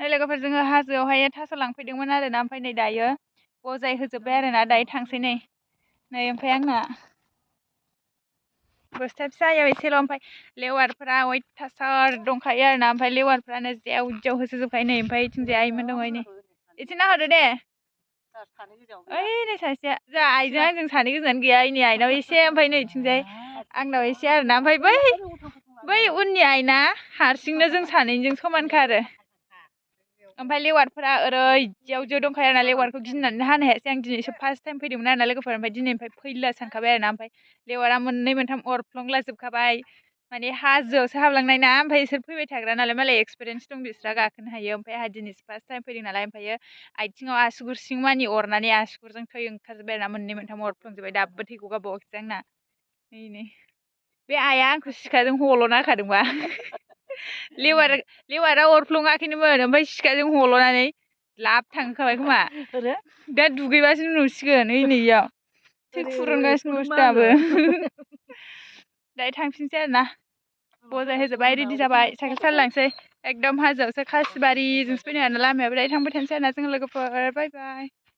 लोगोफोर जोङो हाजोआवहाय थास' लांफैदोंमोन आरोना ओमफ्राय नै दायो बजाय होजोब्बाय आरोना दायो थांसै नै ओमफ्राय आंना बस्था फिसायाव एसेल' ओमफ्राय लेवारफोरा अयथासार दंखायो आरोना ओमफ्राय लेवारफ्रानो जेव जेव होसोजोबखायो नै ओमफ्राय इथिंजाय आइमोन दङ नै एसे नाहरदो दे ओइ नै सासेया जोंहा आइजों आंजों सानै गोजान गैया नै आइनाव एसे ओमफ्राय नै इथिंजाय आंनाव एसे आरोना ओमफ्राय बै उननि आइना हारसिंनो जों सानैजों समानखा आरो ओमफ्राय लेवारफोरा ओरै जेव जेव दंखायो आरोना लेवारखौ गिनानै हानो हायासै आं दिनैसो फार्स्ट टाइम फैदोंमोन आरोना लोगोफोर ओमफ्राय दिनैनिफ्राय फैला सानखाबाय आरोना ओमफ्राय लेवारा मोननै मोनथाम अरफ्लंलाजोबखाबाय माने हाजोआवसो हाबलांनाय ना ओमफ्राय बिसोर फैबाय थाग्रा नालाय मालाय एक्सपिरियेन्स दं बिस्रा गाखोनो हायो ओमफ्राय आंहा दिनैसो फार्स्ट टाइम फैदों नालाय ओमफ्रायो आथिङाव आसुगुर सिं मानि अरनानै आसुगुरजों थै ओंखारजोब्बाय आरोना मोननै मोनथाम अरफ्लंजोब्बाय दाबो थैखौ गाबावाखैसो आंना नै बे आइया आंखौ सिखाजों हल'ना होखादोंबा लेवारा अरफ्लङाखैनोमोन ओमफ्राय सिखाजों हल'नानै लाब थांखाबाय खोमा दा दुगैबासो नुसिगोन नै इयाव थै खुरुनगासिनो दाबो दायो थांफिनसै आरोना बजाय होजोब्बाय रेडि जाबाय साइकेल सालायलांसै एकदम हाजोआवसो खासिबारिजोंसो फैनो आरोना लामायाबो दायो थांबाय थानोसै आरोना जों लोगोफोर बाय बाय